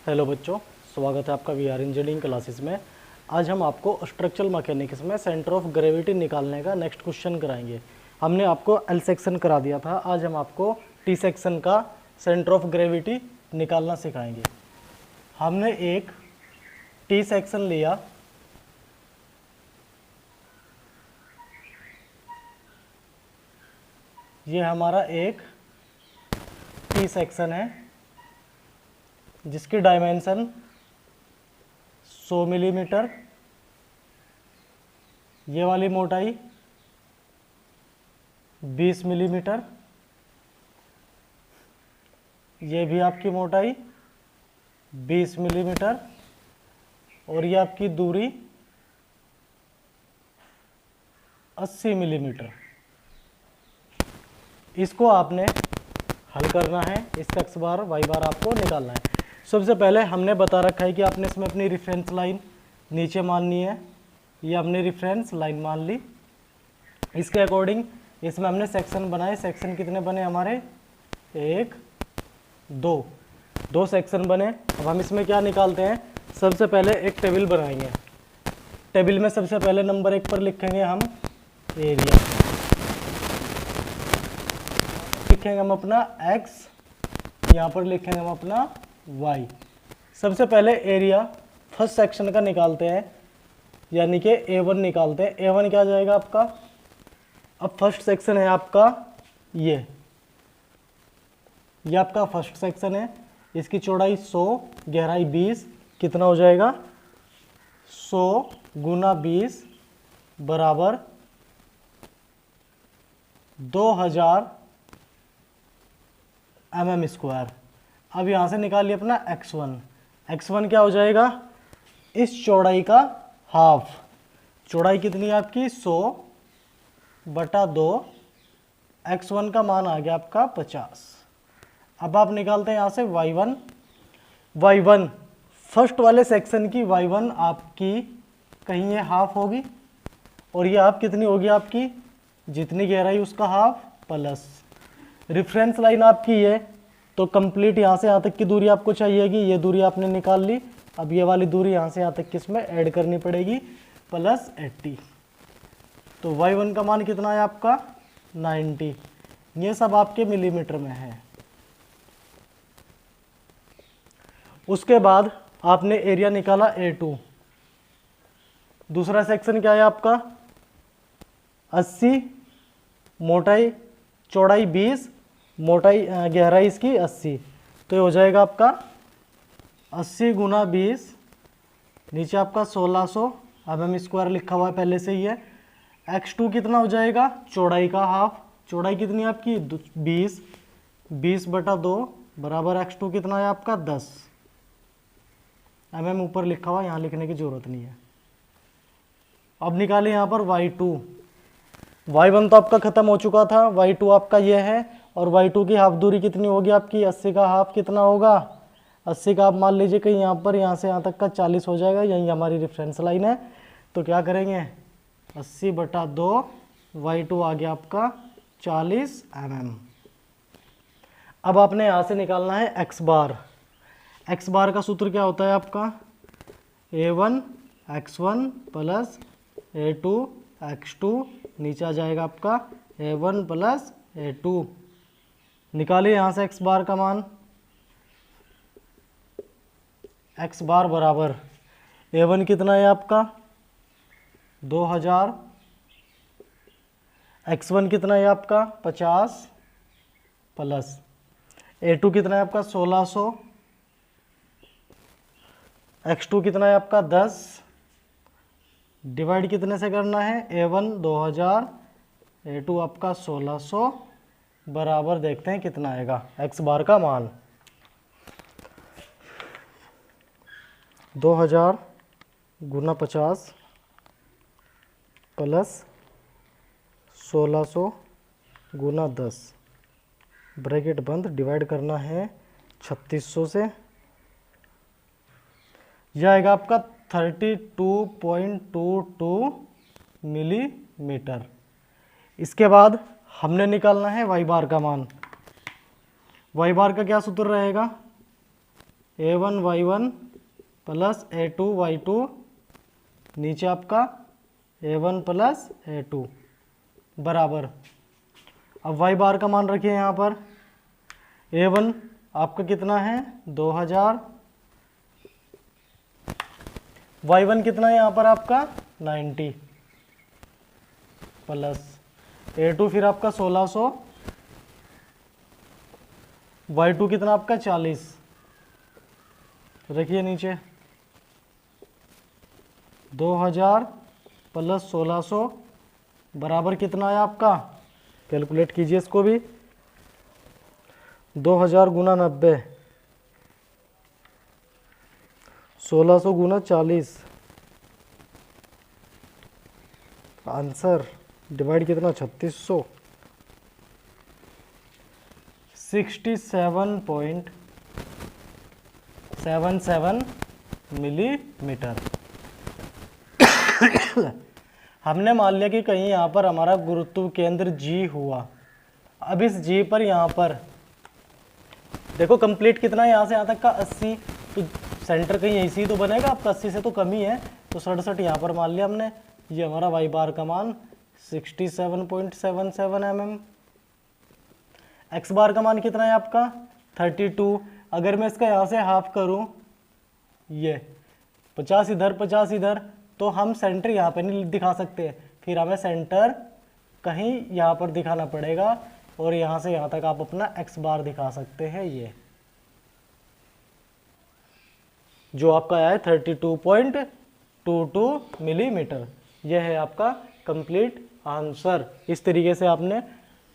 Hello बच्चों, स्वागत है आपका वीआर इंजीनियरिंग क्लासेस में। आज हम आपको स्ट्रक्चरल मैकेनिक्स में सेंटर ऑफ ग्रेविटी निकालने का नेक्स्ट क्वेश्चन कराएंगे। हमने आपको एल सेक्शन करा दिया था, आज हम आपको टी सेक्शन का सेंटर ऑफ ग्रेविटी निकालना सिखाएंगे। हमने एक टी सेक्शन लिया, ये हमारा एक टी सेक्शन है जिसकी डायमेंशन 100 मिलीमीटर, ये वाली मोटाई 20 मिलीमीटर, ये भी आपकी मोटाई 20 मिलीमीटर और ये आपकी दूरी 80 मिलीमीटर। इसको आपने हल करना है, इसका एक्स बार वाई बार आपको निकालना है। सबसे पहले हमने बता रखा है कि आपने इसमें अपनी रेफरेंस लाइन नीचे माननी है, ये हमने रेफरेंस लाइन मान ली। इसके अकॉर्डिंग इसमें हमने सेक्शन बनाए। सेक्शन कितने बने हमारे? 1 2 सेक्शन बने। अब हम इसमें क्या निकालते हैं? सबसे पहले एक टेबल बनाएंगे। टेबल में सबसे पहले नंबर 1 पर लिखेंगे हम एरिया, लिखेंगे हम अपना x, यहाँ पर लिखेंगे हम अपना y। सबसे पहले एरिया फर्स्ट सेक्शन का निकालते हैं, यानी कि A1 निकालते हैं। A1 क्या जाएगा आपका? अब फर्स्ट सेक्शन है आपका ये आपका फर्स्ट सेक्शन है, इसकी चौड़ाई 100, गहराई 20, कितना हो जाएगा? 100 गुना 20 बराबर 2000 mm स्क्वायर। अब यहाँ से निकालिए अपना x1। x1 क्या हो जाएगा? इस चौड़ाई का हाफ। चौड़ाई कितनी है आपकी? 100/2। x1 का मान आ गया आपका 50। अब आप निकालते हैं यहाँ से y1। y1 फर्स्ट वाले सेक्शन की y1 आपकी कहीं ये हाफ होगी और ये हाफ कितनी होगी आपकी? जितनी गहराई उसका हाफ प्लस रेफरेंस लाइन आपकी है, तो कंप्लीट यहाँ से यहाँ तक की दूरी आपको चाहिएगी। ये दूरी आपने निकाल ली। अब ये वाली दूरी यहाँ से यहाँ तक किसमें ऐड करनी पड़ेगी? प्लस 80। तो y1 का मान कितना है आपका? 90। ये सब आपके मिलीमीटर में है। उसके बाद आपने एरिया निकाला A2। दूसरा सेक्शन क्या है आपका? 80, मोटाई चौड़ाई 20, मोटाई गहराई इसकी 80, तो ये हो जाएगा आपका 80 गुना 20, नीचे आपका 1600 mm स्क्वायर लिखा हुआ है पहले से ही है। x2 कितना हो जाएगा? चौड़ाई का हाफ। चौड़ाई कितनी है आपकी? 20, 20/2 बराबर x2 कितना है आपका? 10 mm ऊपर लिखा हुआ है, यहाँ लिखने की जरूरत नहीं है। अब निकालिए यहाँ पर y2। y1 तो आपका खत्म हो चुका था, y2 आपका ये है और y2 की हाफ दूरी कितनी होगी आपकी? 80 का हाफ कितना होगा? 80 का आप मान लीजिए कि यहाँ पर यहाँ से यहाँ तक का 40 हो जाएगा, यही हमारी रेफरेंस लाइन है। तो क्या करेंगे? 80/2, y2 आ गया आपका 40 mm। अब आपने यहाँ से निकालना है x बार। x बार का सूत्र क्या होता है आपका? A1 x1 plus A2 x2, नीचे आ जाएगा आपका A1 प्लस A2। निकालिए यहाँ से x बार का मान। x बार बराबर A1 कितना है आपका? 2000, x1 कितना है आपका? 50 प्लस A2 कितना है आपका? 1600, x2 कितना है आपका? 10। डिवाइड कितने से करना है? A1 2000, A2 आपका 1600 बराबर देखते हैं कितना आएगा x बार का मान। 2000 गुना 50 प्लस 1600 गुना 10, ब्रैकेट बंद, डिवाइड करना है 3600 से। यह आएगा आपका 32.22 मिलीमीटर। इसके बाद हमने निकालना है वाई बार का मान। वाई बार का क्या सूत्र रहेगा? A1Y1 प्लस A2Y2, नीचे आपका A1 प्लस A2 बराबर, अब y बार का मान रखिए यहाँ पर। A1 आपका कितना है 2000, y1 कितना है यहाँ पर आपका 90 प्लस A2 फिर आपका 1600, y2 कितना आपका 40, रखिए नीचे 2000 प्लस 1600 बराबर कितना है आपका, कैलकुलेट कीजिए इसको भी, 2000 गुना 90, 1600 गुना 40, आंसर डिवाइड कितना 3600, 67.77 मिलीमीटर। हमने मान लिया कि कहीं यहाँ पर हमारा गुरुत्व केंद्र G हुआ। अब इस G पर यहाँ पर देखो कंप्लीट कितना है यहाँ से यहाँ तक का 80, तो सेंटर कहीं ऐसी ही तो बनेगा, आपका 80 से तो कम ही है, तो 67 यहाँ पर मान लिया हमने। ये हमारा y बार का मान 67.77 mm। x बार का मान कितना है आपका 32। अगर मैं इसका यहाँ से हाफ करूँ, ये 50 इधर 50 इधर, तो हम सेंटर यहाँ पे नहीं दिखा सकते, फिर हमें सेंटर कहीं यहाँ पर दिखाना पड़ेगा, और यहाँ से यहाँ तक आप अपना x बार दिखा सकते हैं। ये जो आपका आया है 32.22 मिलीमीटर, यह है आपका कंप्लीट आंसर। इस तरीके से आपने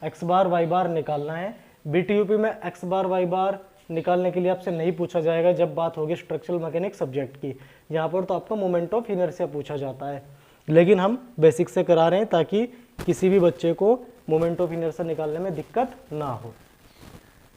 x बार y बार निकालना है। BTUP में x बार y बार निकालने के लिए आपसे नहीं पूछा जाएगा जब बात होगी स्ट्रक्चरल मैकेनिक्स सब्जेक्ट की। यहाँ पर तो आपका मोमेंट ऑफ इनर्शिया पूछा जाता है, लेकिन हम बेसिक से करा रहे हैं ताकि किसी भी बच्चे को मोमेंट ऑफ इनर्शिया निकालने में दिक्कत ना हो।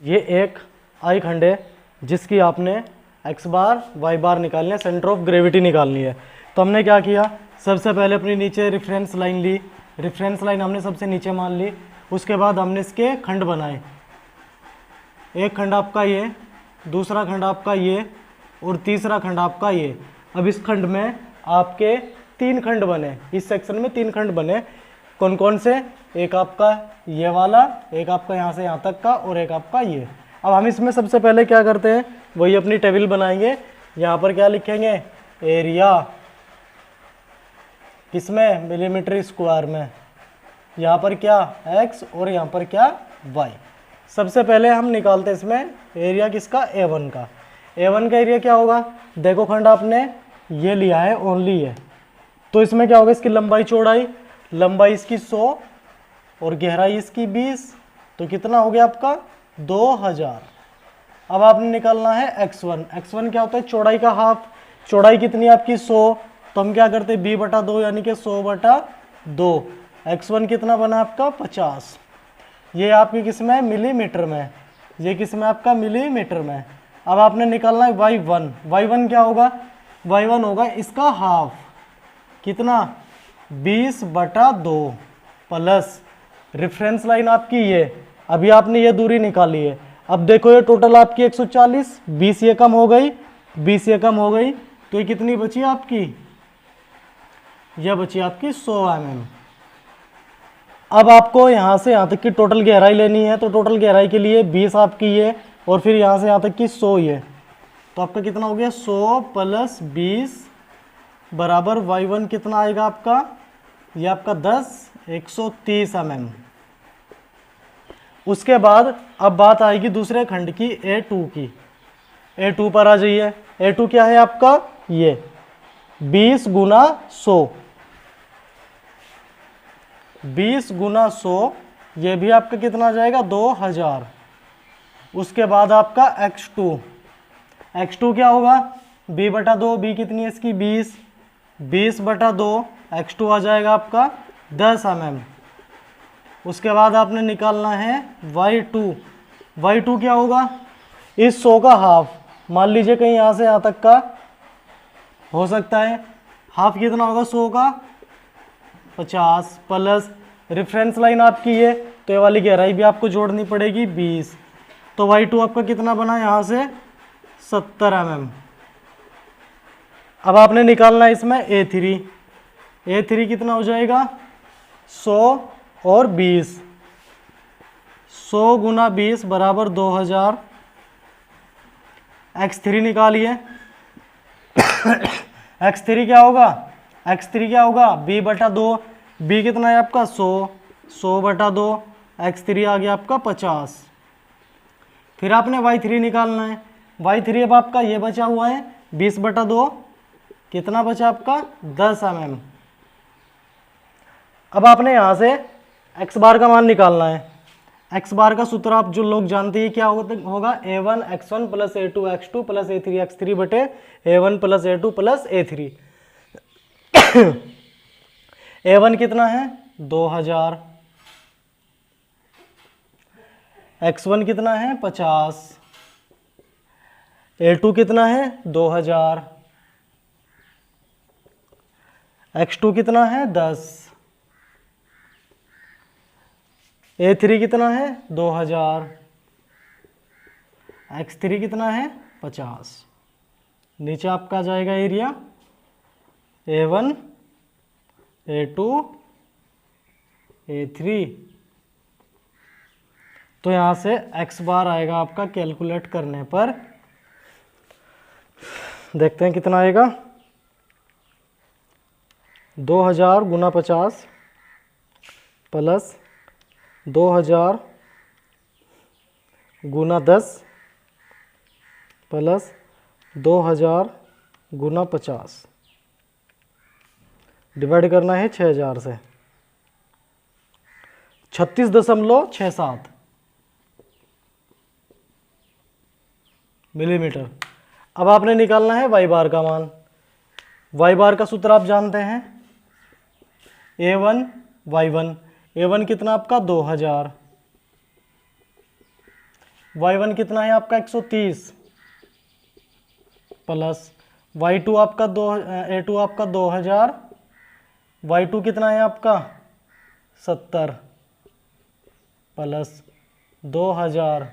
ये एक आई खंड है जिसकी आपने x बार y बार निकालनी है, सेंटर ऑफ ग्रेविटी निकालनी है। तो हमने क्या किया, सबसे पहले अपनी नीचे रेफरेंस लाइन ली, रेफरेंस लाइन हमने सबसे नीचे मान ली। उसके बाद हमने इसके खंड बनाए, एक खंड आपका ये, दूसरा खंड आपका ये, और तीसरा खंड आपका ये। अब इस खंड में आपके 3 खंड बने, इस सेक्शन में 3 खंड बने। कौन कौन से, एक आपका ये वाला, एक आपका यहाँ से यहाँ तक का, और एक आपका ये। अब हम इसमें सबसे पहले क्या करते हैं, वही अपनी टेबल बनाएंगे। यहाँ पर क्या लिखेंगे, एरिया किसमें, मिलीमीटर स्क्वायर में। यहाँ पर क्या x और यहाँ पर क्या y। सबसे पहले हम निकालते हैं इसमें एरिया किसका, A1 का। A1 का एरिया क्या होगा, देखो खंड आपने ये लिया है ओनली है, तो इसमें क्या होगा, इसकी लंबाई चौड़ाई, लंबाई इसकी 100 और गहराई इसकी 20, तो कितना हो गया आपका 2000। अब आपने निकालना है x1। x1 क्या होता है, चौड़ाई का हाफ, चौड़ाई कितनी है आपकी 100, तो हम क्या करते हैं b/2 यानी कि 100/2। x1 कितना बना आपका 50। ये आपकी किस में, मिलीमीटर में, ये किस में आपका मिलीमीटर में। अब आपने निकालना है y1। y1 क्या होगा, y1 होगा इसका हाफ, कितना 20/2 प्लस रेफरेंस लाइन आपकी ये, अभी आपने ये दूरी निकाली है। अब देखो ये टोटल आपकी 140, 20 ये कम हो गई, 20 ये कम हो गई, तो ये कितनी बची आपकी, यह बची आपकी 100 mm। अब आपको यहाँ से यहाँ तक की टोटल गहराई लेनी है, तो टोटल गहराई के लिए 20 आपकी ये, और फिर यहाँ से यहाँ तक की 100 ये, तो आपका कितना हो गया 100 + 20 बराबर y1 कितना आएगा आपका, ये आपका 10, 130 mm। उसके बाद अब बात आएगी दूसरे खंड की, A2 की। A2 पर आ जाइए। A2 क्या है आपका, ये 20 गुना 100, 20 गुना 100, ये भी आपका कितना आ जाएगा 2000। उसके बाद आपका x2, x2 क्या होगा, b/2, b कितनी है इसकी 20, 20/2, x2 आ जाएगा आपका 10 mm। उसके बाद आपने निकालना है y2। y2 क्या होगा, इस 100 का हाफ, मान लीजिए कहीं यहाँ से यहाँ तक का हो सकता है, हाफ कितना होगा 100 का 50 प्लस रेफरेंस लाइन आपकी है, तो ये वाली गहराई भी आपको जोड़नी पड़ेगी 20, तो y2 आपका कितना बना यहाँ से 70 mm। अब आपने निकालना है इसमें A3 कितना हो जाएगा 100 और 20, 100 गुना 20 बराबर 2000। x3 निकालिए। x3 क्या होगा, x3 क्या होगा b बटा 2, b कितना है आपका 100, 100 बटा 2, x3 आ गया आपका 50। फिर आपने y3 निकालना है। y3 अब आपका ये बचा हुआ है 20 बटा 2, कितना बचा आपका 10 mm। अब आपने यहाँ से x बार का मान निकालना है। x बार का सूत्र आप जो लोग जानते हैं क्या होगा, a1 x1 plus a2 x2 plus a3 x3 बटे a1 plus a2 plus a3। a1 कितना है 2000, x1 कितना है 50, a2 कितना है 2000, x2 कितना है 10, a3 कितना है 2000, x3 कितना है 50। नीचे आपका जाएगा एरिया a1 a2 a3। तो यहाँ से x बार आएगा आपका कैलकुलेट करने पर, देखते हैं कितना आएगा 2000 गुना 50 प्लस 2000 गुना 10 प्लस 2000 गुना 50, डिवाइड करना है 6000 से, 36.67 मिलीमीटर। अब आपने निकालना है y बार का मान। y बार का सूत्र आप जानते हैं a1 y1, a1 कितना आपका 2000, y1 कितना है आपका 130 प्लस y2 आपका a2 आपका 2000, y2 कितना है आपका 70 प्लस 2000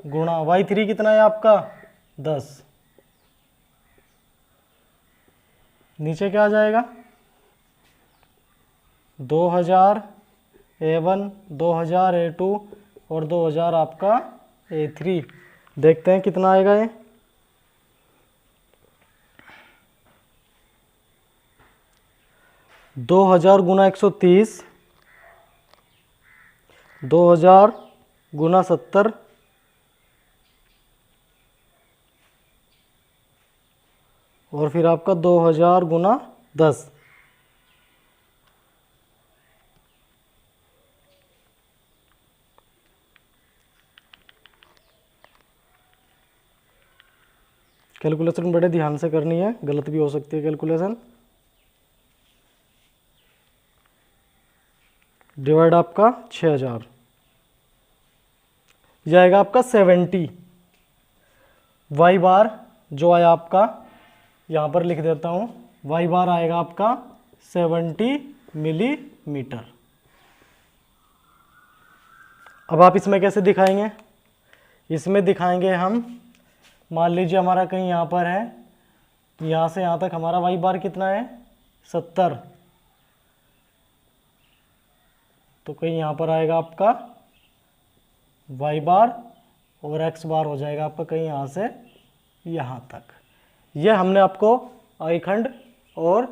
गुणा y3 कितना है आपका 10। नीचे क्या आ जाएगा 2000 a1 2000 a2 और 2000 आपका a3। देखते हैं कितना आएगा ये, दो हजार गुना 130, 2000 गुना 70 और फिर आपका 2000 गुना 10। कैलकुलेशन बड़े ध्यान से करनी है, गलत भी हो सकती है कैलकुलेशन। डिवाइड आपका 6000 जाएगा आपका 70। वाई बार जो आया आपका यहाँ पर लिख देता हूँ, वाई बार आएगा आपका 70 मिलीमीटर। अब आप इसमें कैसे दिखाएंगे, इसमें दिखाएंगे हम, मान लीजिए हमारा कहीं यहाँ पर है, यहाँ से यहाँ तक हमारा वाई बार कितना है 70, तो कहीं यहाँ पर आएगा आपका वाई बार और एक्स बार हो जाएगा आपका कहीं यहाँ से यहाँ तक। यह हमने आपको आई खंड और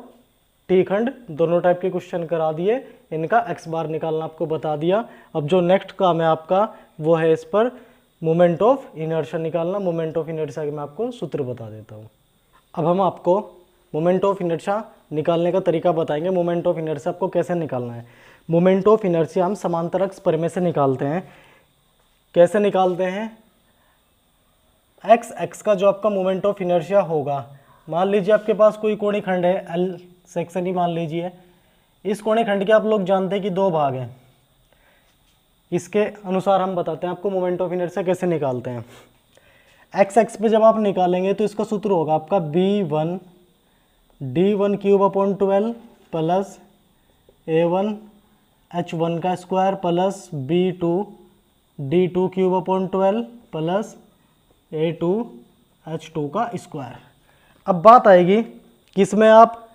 टी खंड दोनों टाइप के क्वेश्चन करा दिए, इनका एक्स बार निकालना आपको बता दिया। अब जो नेक्स्ट काम है आपका वो है इस पर मोमेंट ऑफ इनर्शिया निकालना। मोमेंट ऑफ इनर्शिया के मैं आपको सूत्र बता देता हूँ। अब हम आपको मोमेंट ऑफ इनर्शिया निकालने का तरीका बताएंगे। मोमेंट ऑफ इनर्शिया आपको कैसे निकालना है। मोमेंट ऑफ इनर्शिया हम समांतर अक्ष परिमेय से निकालते हैं। कैसे निकालते हैं, एक्स एक्स का जो आपका मोमेंट ऑफ इनर्शिया होगा, मान लीजिए आपके पास कोई कोणीय खंड है, एल सेक्शन ही मान लीजिए। इस कोणीय खंड के आप लोग जानते हैं कि दो भाग हैं, इसके अनुसार हम बताते हैं आपको मोमेंट ऑफ इनर्शिया कैसे निकालते हैं। एक्स एक्स पे जब आप निकालेंगे तो इसका सूत्र होगा आपका b1 d1 cube upon 12 plus a1 h1 का square plus b2 d2 cube upon 12 plus a2 H2 का स्क्वायर। अब बात आएगी कि इसमें आप,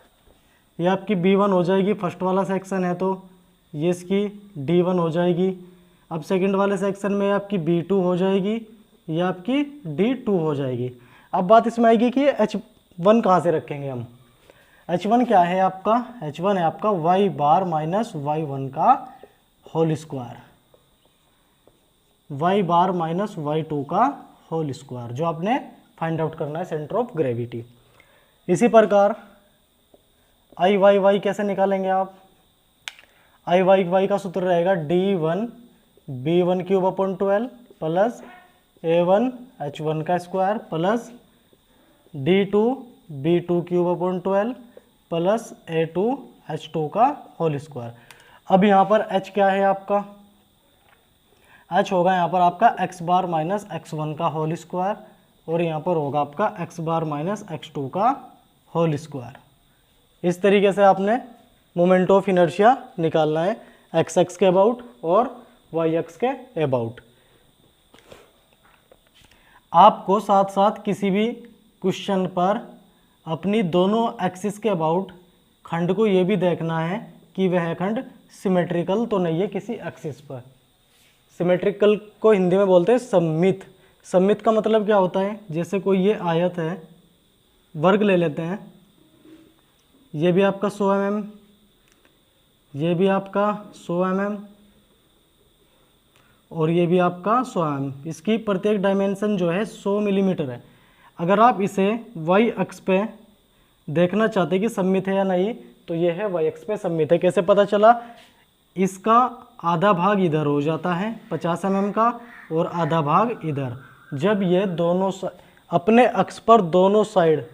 ये आपकी B1 हो जाएगी, फर्स्ट वाला सेक्शन है तो ये इसकी D1 हो जाएगी। अब सेकंड वाले सेक्शन में आपकी B2 हो जाएगी, ये आपकी D2 हो जाएगी। अब बात इसमें आएगी कि H1 कहाँ से रखेंगे हम। H1 क्या है आपका, H1 है आपका y बार माइनस y1 का होल स्क्वायर, y बार माइनस y2 का होल स्क्वायर, जो आपने फाइंड आउट करना है सेंटर ऑफ ग्रेविटी। इसी प्रकार आई वाई वाई कैसे निकालेंगे आप, आई वाई वाई का सूत्र रहेगा D1 B1 cube upon 12 plus A1 H1 का square plus D2 B2 cube upon 12 plus A2 H2 का होल स्क्वायर। अब यहाँ पर H क्या है आपका, H होगा यहाँ पर आपका x बार माइनस x1 का होल स्क्वायर और यहाँ पर होगा आपका x बार माइनस x2 का होल स्क्वायर। इस तरीके से आपने मोमेंट ऑफ इनर्शिया निकालना है एक्स एक्स के अबाउट और वाई एक्स के अबाउट। आपको साथ साथ किसी भी क्वेश्चन पर अपनी दोनों एक्सिस के अबाउट खंड को ये भी देखना है कि वह खंड सिमेट्रिकल तो नहीं है किसी एक्सिस पर। सिमेट्रिकल को हिंदी में बोलते हैं सममित। सममित का मतलब क्या होता है, जैसे कोई ये आयत है, वर्ग ले लेते हैं, ये भी आपका 100 mm, ये भी आपका 100 mm और ये भी आपका 100 mm। इसकी प्रत्येक डायमेंशन जो है 100 मिलीमीटर है। अगर आप इसे वाई अक्ष पे देखना चाहते कि सममित है या नहीं, तो ये है वाई अक्ष पे सममित है। कैसे पता चला, इसका आधा भाग इधर हो जाता है 50 mm का और आधा भाग इधर। जब ये दोनों अपने अक्ष पर दोनों साइड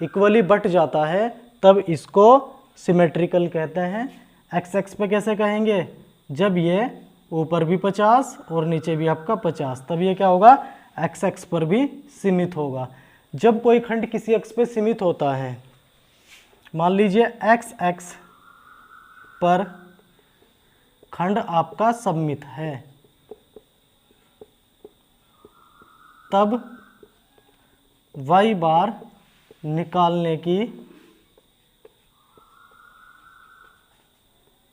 इक्वली बट जाता है तब इसको सिमेट्रिकल कहते हैं। एक्स एक्स पे कैसे कहेंगे, जब ये ऊपर भी 50 और नीचे भी आपका 50, तब ये क्या होगा, एक्स एक्स पर भी सीमित होगा। जब कोई खंड किसी अक्ष पे सीमित होता है, मान लीजिए एक्स एक्स पर खंड आपका सममित है, तब y बार निकालने की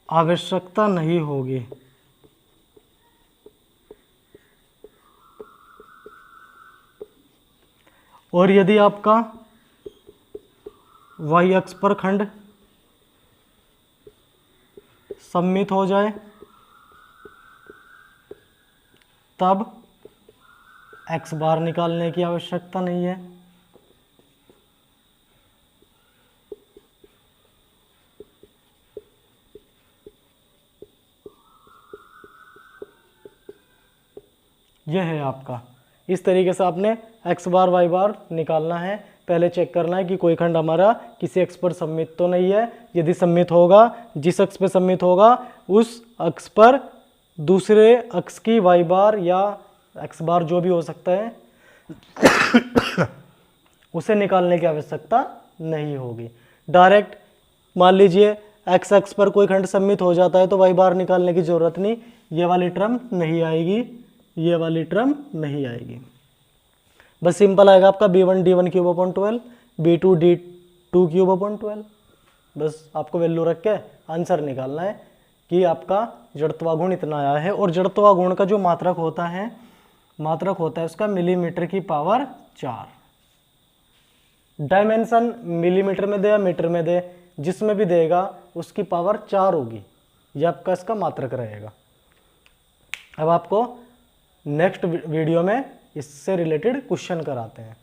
आवश्यकता नहीं होगी। और यदि आपका y अक्ष पर खंड सममित हो जाए, तब x बार निकालने की आवश्यकता नहीं है। यह है आपका। इस तरीके से आपने x बार y बार निकालना है। पहले चेक करना है कि कोई खंड हमारा किसी अक्ष पर सममित तो नहीं है। यदि सममित होगा, जिस अक्ष पर सममित होगा उस अक्ष पर दूसरे अक्ष की y बार या x बार जो भी हो सकता है उसे निकालने की आवश्यकता नहीं होगी। डायरेक्ट मान लीजिए x अक्ष पर कोई खंड सममित हो जाता है तो y बार निकालने की जरूरत नहीं, ये वाली टर्म नहीं आएगी, ये वाली टर्म नहीं आएगी। बस सिंपल आएगा आपका B1 D1 cube upon 12, B2 D2 cube upon 12। बस आपको वैल्यू रख के आंसर निकालना है कि आपका जड़त्वागुण इतना आया है। और जड़त्वागुण का जो मात्रक होता है उसका मिलीमीटर की पावर 4। डायमेंशन मिलीमीटर में दे या मीटर में दे, जिसमें भी देगा उसकी पावर 4 होगी। यह आपका इसका मात्रक रहेगा। अब आपको नेक्स्ट वीडियो में इससे रिलेटेड क्वेश्चन कराते हैं।